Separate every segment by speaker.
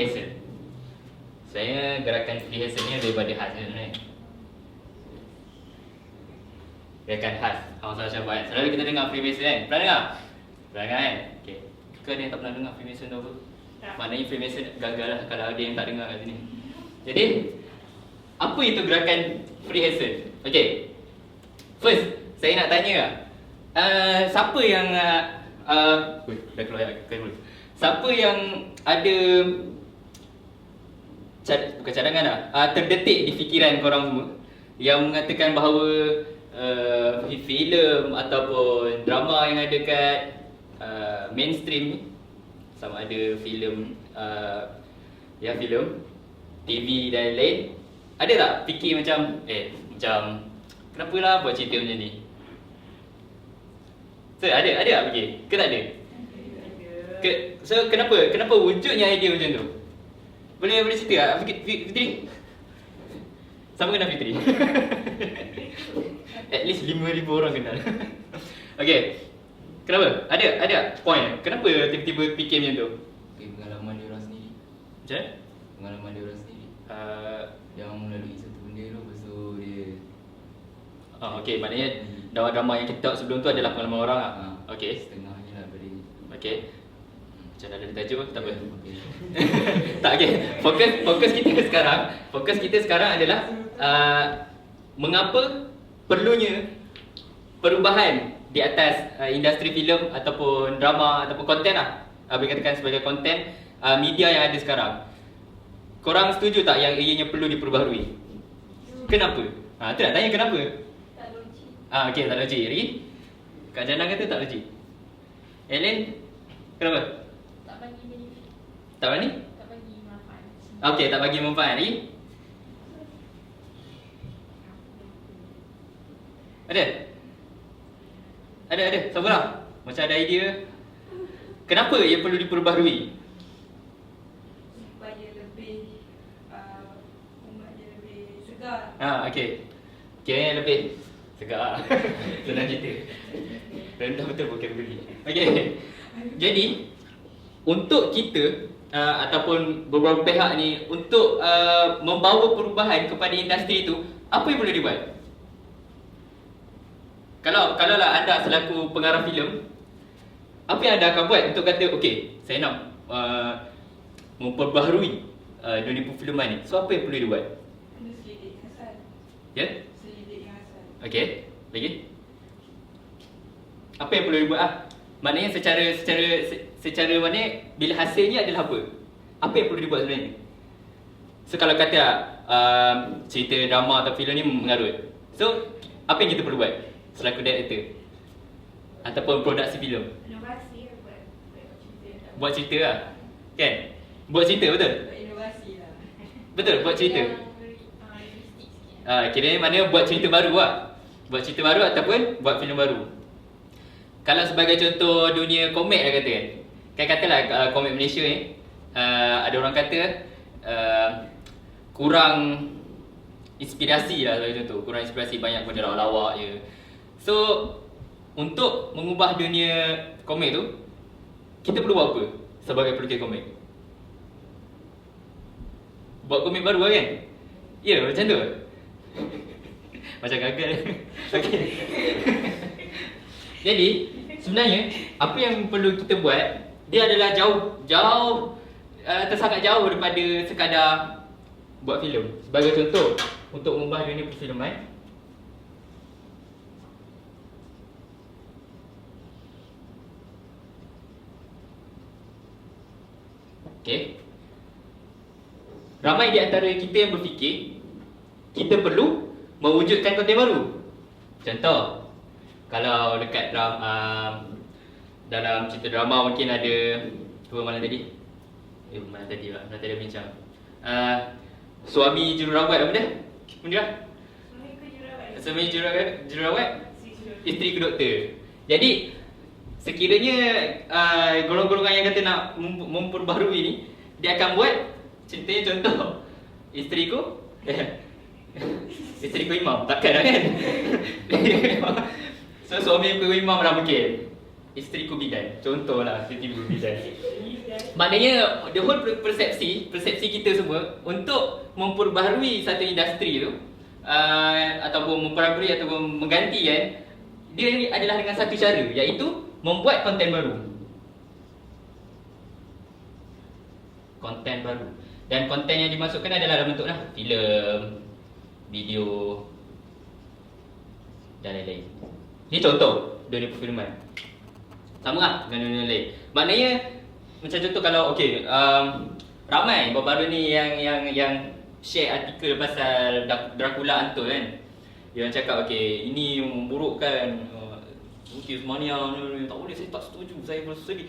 Speaker 1: Freemason. Sebenarnya gerakan Freemason ni daripada khas sebenarnya. Gerakan khas Hausa Syafiat. Selalu kita dengar Freemason kan? Pernah dengar? Pernah dengar kan? Okay. Ke ada yang tak pernah dengar Freemason tu apa? Maknanya Freemason gagal lah kalau ada yang tak dengar kat sini. Jadi, apa itu gerakan Freemason? Okay. First, saya nak tanya lah. Siapa yang dah keluar ayat. Siapa yang ada bukan cadangan lah, terdetik di fikiran korang semua yang mengatakan bahawa filem ataupun drama yang ada kat mainstream ni, sama ada filem filem TV dan lain, ada tak fikir macam kenapa lah buat cerita macam ni? So, ada tak fikir? Ke tak ada? So kenapa wujudnya idea macam tu? Boleh cerita tak Fitri? Sama kenal Fitri? At least 5,000 orang kenal. Okay. Kenapa? Ada point. Kenapa tiba-tiba fikir macam tu?
Speaker 2: Pengalaman dia orang sendiri.
Speaker 1: Macam?
Speaker 2: Pengalaman dia orang sendiri. Yang melalui satu benda tu, lepas tu dia
Speaker 1: okay, maknanya drama-drama yang kita tengok sebelum tu adalah pengalaman orang lah. Okay.
Speaker 2: setengah je lah pada dia.
Speaker 1: Okay. Macam dah ada tajuk tak apa.
Speaker 2: Okay.
Speaker 1: Tak, okay. Fokus kita sekarang adalah mengapa perlunya perubahan di atas industri filem ataupun drama ataupun konten lah. Boleh katakan sebagai konten media yang ada sekarang. Korang setuju tak yang ianya perlu diperbaharui? Kenapa? Tu nak tanya kenapa?
Speaker 3: Tak logik.
Speaker 1: Okay, tak logik. Lagi? Kak Jana kata tak logik. Ellen? Kenapa?
Speaker 3: Tak bagi benefit.
Speaker 1: Tak apa ni?
Speaker 3: Tak bagi manfaat.
Speaker 1: Okay, tak bagi manfaat. Lagi? Ada? Sabarlah. Macam ada idea. Kenapa ia perlu diperbaharui?
Speaker 3: Supaya lebih umatnya lebih segar.
Speaker 1: Okay. Kiranya lebih segar. Senang cerita. Rendah betul vocabulary. Okay. Jadi, untuk kita ataupun beberapa pihak ni untuk membawa perubahan kepada industri itu, apa yang perlu dibuat? Kalau lah anda selaku pengarah filem, apa yang anda akan buat untuk kata okey, saya nak memperbaharui dunia perfilman ni. So apa yang perlu dibuat?
Speaker 3: Kena selidik asal.
Speaker 1: Ya?
Speaker 3: Selidik yang asal.
Speaker 1: Okey. Lagi? Apa yang perlu dibuat Maknanya secara mana bila hasilnya adalah apa? Apa yang perlu dibuat sebenarnya? So kalau kata cerita drama atau filem ni mengarut. So apa yang kita perlu buat selaku director ataupun produksi filem?
Speaker 3: Inovasi buat cerita.
Speaker 1: Buat cerita lah. Kan? Buat cerita betul?
Speaker 3: Buat inovasi lah.
Speaker 1: Betul, buat cerita.
Speaker 3: Realistik sikit.
Speaker 1: Kiranya mana buat cerita baru lah. Buat cerita baru ataupun buat filem baru. Kalau sebagai contoh dunia komik lah kata kan. Kan katalah komik Malaysia ni ada orang kata kurang inspirasi lah sebagai contoh. Kurang inspirasi, banyak benda lawak je. So untuk mengubah dunia komik tu, kita perlu buat apa sebagai pelukis komik? Buat komik baru lah kan? Ya, macam tu. Macam gagal. Okay. Jadi sebenarnya apa yang perlu kita buat, dia adalah jauh tersangat jauh daripada sekadar buat filem. Sebagai contoh, untuk mengubah dunia perfilman, okay, ramai di antara kita yang berfikir kita perlu mewujudkan konten baru. Contoh, kalau dekat dalam cerita drama mungkin ada malam tadi bincang suami jururawat apa dia? Suami jururawat, isteri ke doktor. Jadi sekiranya golongan-golongan yang kata nak memperbaharui ni, dia akan buat ceritanya contoh isteriku isteriku imam, takkan lah kan? So suami aku imam lah mungkin, isteriku bidan, contohlah tiba-tiba bidan. Maknanya the whole persepsi kita semua untuk memperbaharui satu industri tu ataupun memperbaharui ataupun mengganti kan, dia ni adalah dengan satu cara, iaitu membuat konten baru. Konten baru. Dan konten yang dimasukkan adalah dalam bentuk filem, video dan lain-lain. Ini contoh dunia perfilman. Sama lah dengan dunia lain. Maknanya macam contoh kalau ramai baru-baru ni yang share artikel pasal Dracula Untold kan. Yang cakap ini memburukkan Lukis Mania ni, tak boleh, saya tak setuju, saya berasa sedih.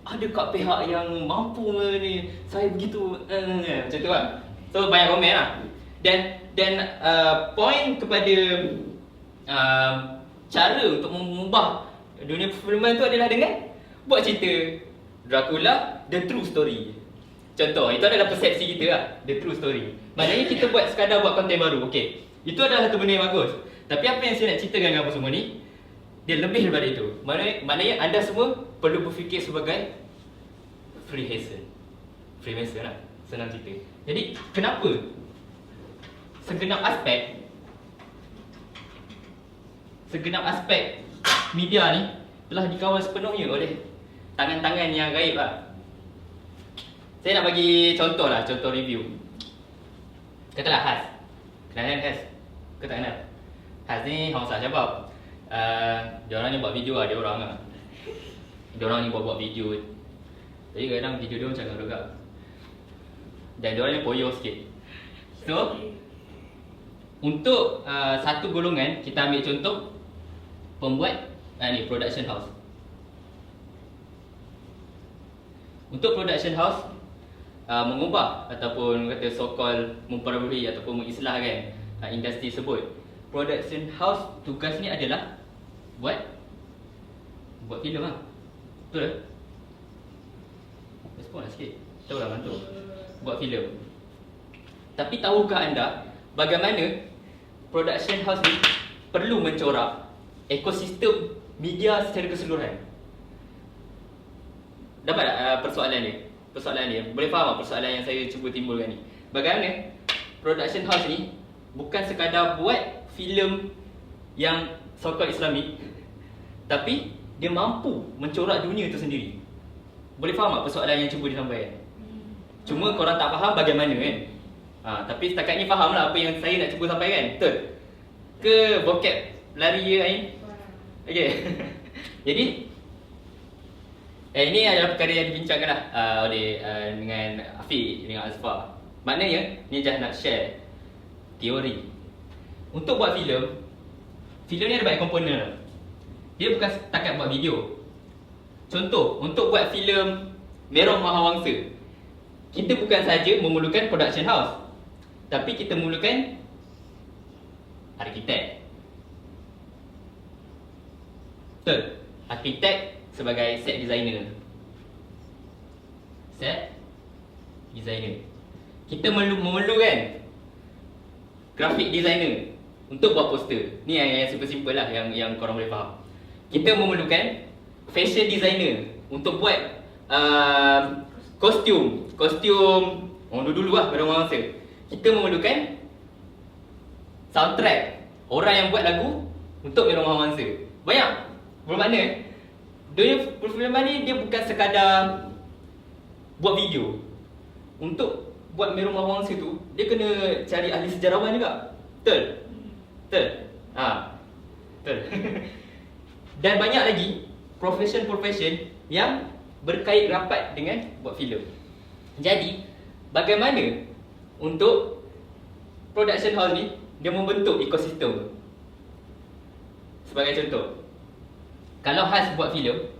Speaker 1: Adakah pihak yang mampu ni, saya begitu macam tu kan. So banyak komen lah. Dan point kepada cara untuk mengubah dunia perfilman tu adalah dengan buat cerita Dracula the true story. Contoh, itu adalah persepsi kita lah, the true story. Maknanya kita sekadar buat konten baru. Itu adalah satu benda yang bagus. Tapi apa yang saya nak ceritakan dengan apa semua ni, dia lebih daripada itu. Maknanya anda semua perlu berfikir sebagai Freemason lah, senang cerita. Jadi kenapa segenap aspek media ni telah dikawal sepenuhnya oleh tangan-tangan yang gaib lah. Saya nak bagi contoh review. Katalah Has. Kenal Has? Kau tak kenal? Has ni orang sah sebab diorang ni buat video lah, diorang ni buat video. Jadi kadang video dia macam agak dan diorang ni poyo sikit. So untuk satu golongan, kita ambil contoh pembuat production house. Untuk production house mengubah ataupun kata so-called memperbaharui ataupun mengislahkan industri tersebut. Production house tugas ni adalah buat filem lah. Betul tak? Respon lah sikit. Tahu lah bantu. Buat filem. Tapi tahukah anda bagaimana production house ni perlu mencorak ekosistem media secara keseluruhan? Dapat tak persoalan dia? Boleh faham tak persoalan yang saya cuba timbulkan ni? Bagaimana production house ni bukan sekadar buat filem yang so-called Islamik, tapi dia mampu mencorak dunia itu sendiri. Boleh faham tak persoalan yang cuba disampaikan? Cuma korang tak faham bagaimana kan? Tapi setakat ni faham lah apa yang saya nak cuba sampaikan. Betul? Ke vocab lari je Ain? Okay. Jadi ini adalah perkara yang dibincangkan lah oleh dengan Afiq, dengan Azfar. Maknanya ni Jah nak share teori. Untuk buat filem ni ada banyak komponen lah. Dia bukan setakat buat video. Contoh, untuk buat filem Merong Mahawangsa, kita bukan saja memerlukan production house, tapi kita memerlukan arkitek. Betul? Arkitek sebagai set designer. Kita memerlukan graphic designer untuk buat poster. Ni yang simple-simple lah, yang korang boleh faham. Kita memerlukan fashion designer untuk buat kostum orang dulu lah pada masa. Kita memerlukan soundtrack, orang yang buat lagu untuk Merong Mahawangsa. Banyak. Bermakna dunia perfilman ni dia bukan sekadar buat video. Untuk buat Merong Mahawangsa tu, dia kena cari ahli sejarawan juga. Betul? Betul? Betul. Dan banyak lagi profession yang berkait rapat dengan buat filem. Jadi, bagaimana untuk production house ni dia membentuk ekosistem? Sebagai contoh, kalau Has buat filem,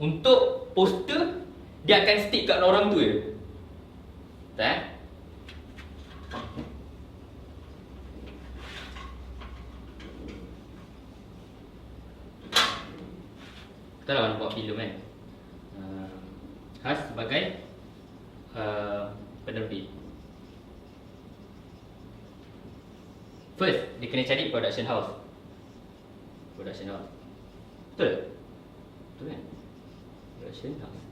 Speaker 1: untuk poster dia akan stick kat orang tu je. Tak? Kita lah nak buat filem kan. Has sebagai penerbit. First, dia kena cari production house. Betul? Betul kan? Production house.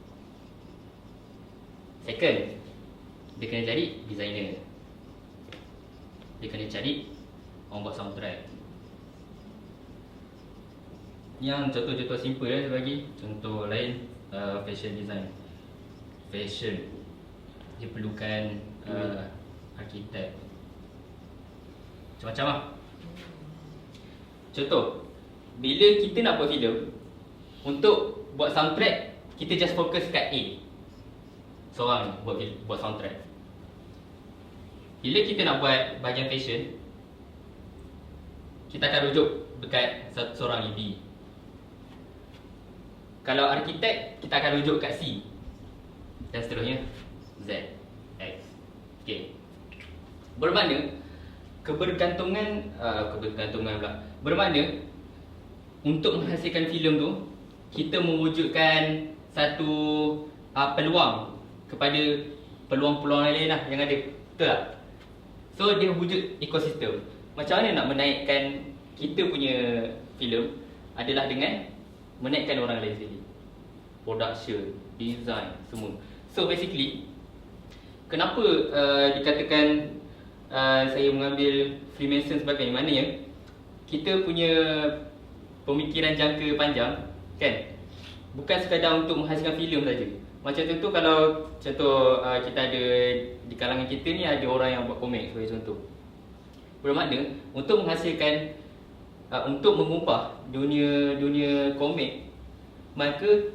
Speaker 1: Second, dia kena cari designer. Dia kena cari orang buat soundtrack. Yang contoh-contoh simple saya bagi. Contoh lain, fashion design. Fashion, dia perlukan arkitek. Macam-macam lah. Contoh, bila kita nak buat filem, untuk buat soundtrack, kita just fokus kat A. Seorang buat soundtrack. Bila kita nak buat bahagian fashion, kita akan rujuk dekat seorang B. Kalau arkitek, kita akan rujuk kat C. Dan seterusnya Z, X. Okay. Bermakna kebergantungan pula. Bermakna untuk menghasilkan filem tu, kita mewujudkan satu peluang kepada peluang-peluang lain lah yang ada. Betul tak? So dia wujud ekosistem. Macam mana nak menaikkan kita punya filem adalah dengan menaikkan orang lain sendiri. Production, design, semua. So basically, kenapa dikatakan saya mengambil Freemason sebagai maknanya kita punya pemikiran jangka panjang, kan? Bukan sekadar untuk menghasilkan filem saja. Macam contoh, kalau contoh kita ada di kalangan kita ni ada orang yang buat komik sebagai contoh. Bermakna untuk menghasilkan untuk mengubah dunia komik, maka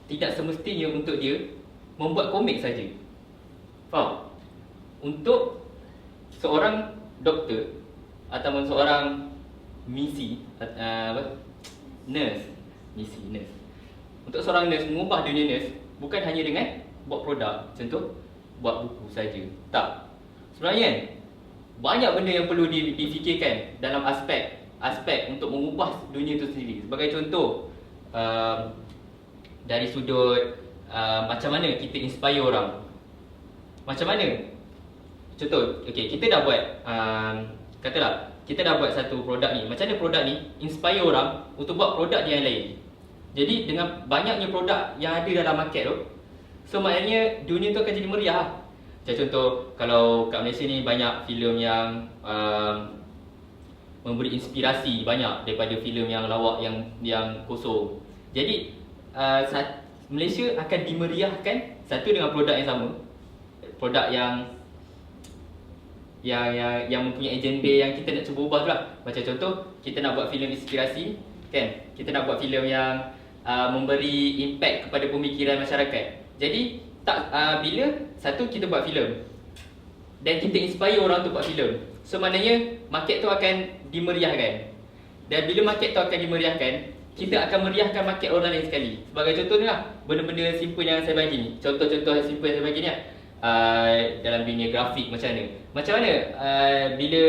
Speaker 1: tidak semestinya untuk dia membuat komik saja. Faham? Untuk seorang doktor ataupun seorang nurse. Untuk seorang nurse mengubah dunia nurse bukan hanya dengan buat produk, contoh buat buku saja. Tak. Sebenarnya banyak benda yang perlu difikirkan dalam aspek untuk mengubah dunia itu sendiri. Sebagai contoh, dari sudut macam mana kita inspire orang. Macam mana? Contoh, okay, kita dah buat katalah kita dah buat satu produk ni. Macam mana produk ni inspire orang untuk buat produk yang lain. Jadi dengan banyaknya produk yang ada dalam market tu, so maknanya dunia tu akan jadi meriah. Macam contoh, kalau kat Malaysia ni banyak filem yang memberi inspirasi banyak daripada filem yang lawak, yang kosong. Jadi Malaysia akan dimeriahkan satu dengan produk yang sama, produk yang mempunyai agenda yang kita nak cuba ubah tu lah. Macam contoh, kita nak buat filem inspirasi, kan? Kita nak buat filem yang memberi impact kepada pemikiran masyarakat. Jadi bila satu kita buat filem dan kita inspire orang untuk buat filem, so maknanya market tu akan dimeriahkan. Dan bila market tu akan dimeriahkan, kita akan meriahkan market orang lain sekali. Sebagai contoh ni lah, benda-benda simple yang saya bagi ni. Contoh-contoh yang simple yang saya bagi ni lah. Dalam dunia grafik macam mana bila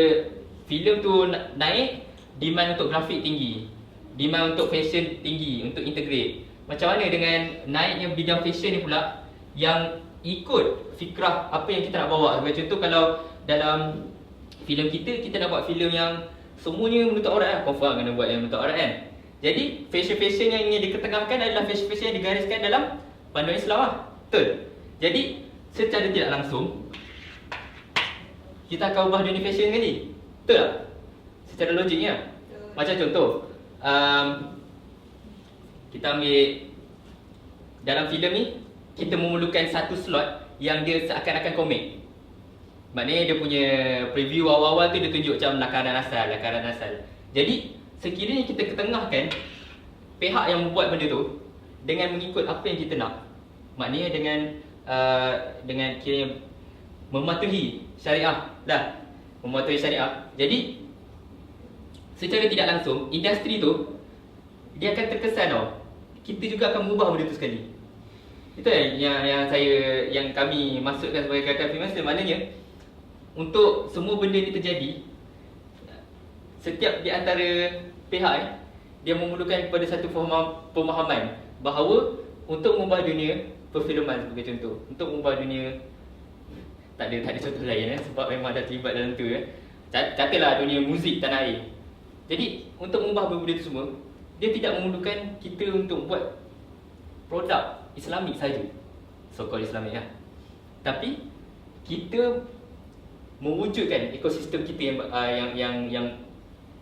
Speaker 1: filem tu naik, demand untuk grafik tinggi, demand untuk fashion tinggi, untuk integrate. Macam mana dengan naiknya bidang fashion ni pula yang ikut fikrah apa yang kita nak bawa. Sebagai contoh, kalau dalam filem kita nak buat filem yang semuanya menutup aurat lah, confirm kena buat yang menutup aurat kan. Jadi fashion yang ingin diketengahkan adalah fashion yang digariskan dalam panduan Islam lah. Betul? Jadi secara tidak langsung kita akan ubah dunia fashion kali. Betul tak? Secara logiknya. Macam contoh, kita ambil dalam filem ni, kita memerlukan satu slot yang dia seakan-akan komik. Maknanya dia punya preview awal-awal tu dia tunjuk macam lakaran asal. Jadi sekiranya kita ketengahkan pihak yang membuat benda tu dengan mengikut apa yang kita nak, maknanya dengan kiranya mematuhi syariah lah, mematuhi syariah. Jadi secara tidak langsung industri tu dia akan terkesan tau, kita juga akan mengubah benda tu sekali. Itu yang kami masukkan sebagai gagasan Freemason. Maknanya untuk semua benda ni terjadi, setiap di antara pihak dia memerlukan kepada satu pemahaman bahawa untuk mengubah dunia perfilman sebagai contoh, untuk mengubah dunia tak ada contoh lain sebab memang dah terlibat dalam tu katalah dunia muzik tanah air. Jadi untuk mengubah benda itu semua, dia tidak memerlukan kita untuk buat produk Islamik saja, so-called Islamik lah. Tapi kita mewujudkan ekosistem kita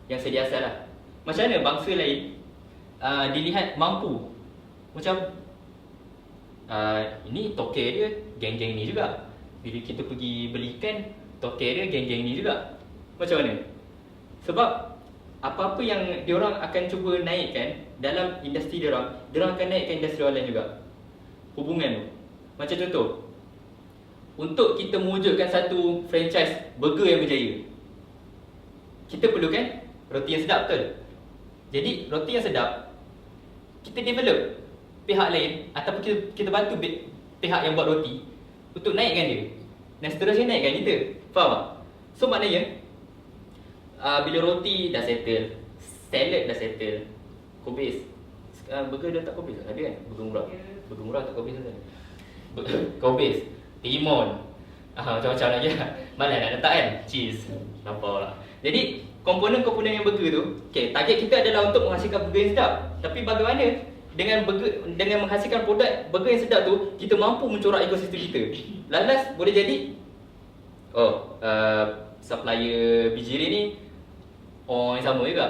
Speaker 1: yang sedia asal lah. Macam mana bangsa lain dilihat mampu. Macam ini toke dia geng-geng ni juga. Bila kita pergi belikan, toke dia geng-geng ni juga. Macam mana? Sebab apa-apa yang diorang akan cuba naikkan dalam industri diorang akan naikkan industri orang lain juga. Hubungan tu. Macam contoh, untuk kita mewujudkan satu franchise burger yang berjaya, kita perlukan roti yang sedap, betul? Jadi roti yang sedap, kita develop pihak lain ataupun kita bantu pihak yang buat roti untuk naikkan dia, dan seterusnya naikkan kita. Faham tak? So maknanya bila roti dah settle, salad dah settle, kobis, burger dah tak kobis, ada kan? Burger murah tak kobis kan? Kobis, timun, macam-macam lagi lah. Malah nak letak kan? Cheese, lampau lah. Jadi komponen-komponen yang burger tu, okay, target kita adalah untuk menghasilkan burger yang sedap. Tapi bagaimana dengan menghasilkan produk burger yang sedap tu, kita mampu mencorak ekosistem kita. Last boleh jadi supplier bijiri ni orang yang sama juga,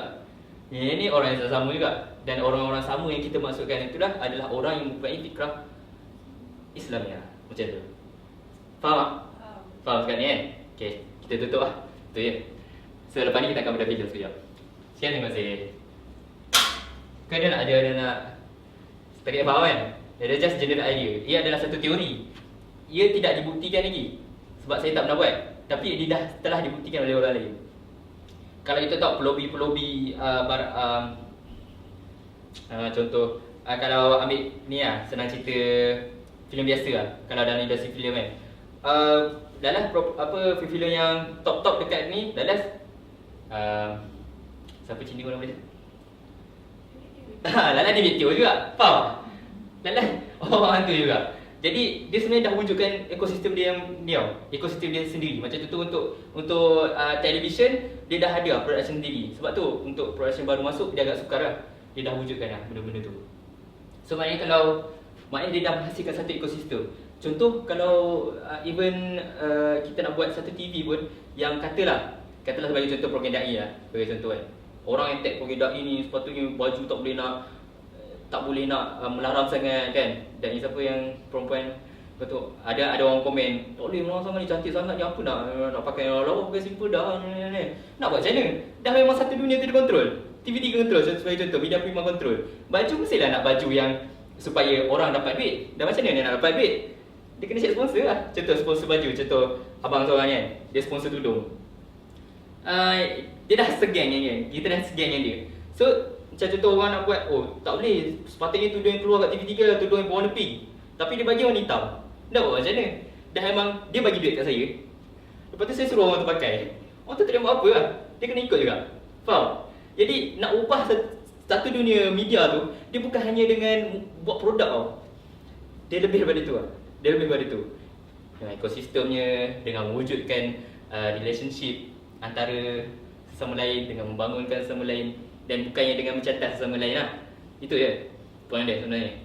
Speaker 1: ini orang yang sama juga. Dan orang-orang sama yang kita maksudkan itu adalah orang yang mempunyai fikrah Islamiah. Macam tu. Faham tak? Faham sekarang ni kan? Okay, kita tutup lah. Itu je. So lepas ni kita akan bedah video sekejap. Sekian, terima kasih. Kan dia nak tarik faham kan? Dia just general idea. Ia adalah satu teori. Ia tidak dibuktikan lagi, sebab saya tak pernah buat. Tapi dia telah dibuktikan oleh orang lain. Kalau kita tahu pelobi-pelobi contoh, kalau ambil ni lah, senang cerita filem biasa lah. Kalau dalam industri filem kan, dalam filem yang top dekat ni, dalam siapa Cina orang Malaysia? Lala dia video juga, faham? Lala orang tu juga. Jadi dia sebenarnya dah wujudkan ekosistem dia yang ekosistem dia sendiri. Macam tu untuk television, dia dah ada production sendiri. Sebab tu untuk production baru masuk, dia agak sukar lah. Dia dah wujudkan lah benda-benda tu. So maknanya dia dah menghasilkan satu ekosistem. Contoh kalau even kita nak buat satu TV pun, yang katalah sebagai contoh program da'i lah, sebagai contoh kan. Orang yang tag program da'i ni sepatutnya baju tak boleh nak melarang sangat kan. Dan siapa yang perempuan, betul, ada orang komen, tak boleh melarang sangat ni, cantik sangat ni, apa nak pakai lawa, pakai simple dah ni. Nak buat macam mana? Dah memang satu dunia tu dikontrol. TV3 control, sebagai contoh, Media Prima control. Baju mestilah nak baju yang supaya orang dapat duit. Dan macam mana dia nak dapat duit? Dia kena cek sponsor lah. Contoh sponsor baju, contoh abang seorang kan, dia sponsor tudung. Dia dah segeng yang dia, kita dah segeng yang dia. So macam contoh orang nak buat, tak boleh, sepatutnya tudung yang keluar kat TV3 tudung yang berwarna pink, tapi dia bagi warna hitam. Dah buat macam mana? Dah memang dia bagi duit kat saya, lepas tu saya suruh orang tu pakai. Orang tu tak ada buat apa lah, dia kena ikut juga. Faham? Jadi nak ubah satu dunia media tu, dia bukan hanya dengan buat produk tau. Dia lebih daripada tu lah. Dia lebih daripada tu. Dengan ekosistemnya, dengan mewujudkan relationship antara sesama lain, dengan membangunkan sesama lain, dan bukannya dengan mencatat sesama lain lah. Itu je poin dia sebenarnya.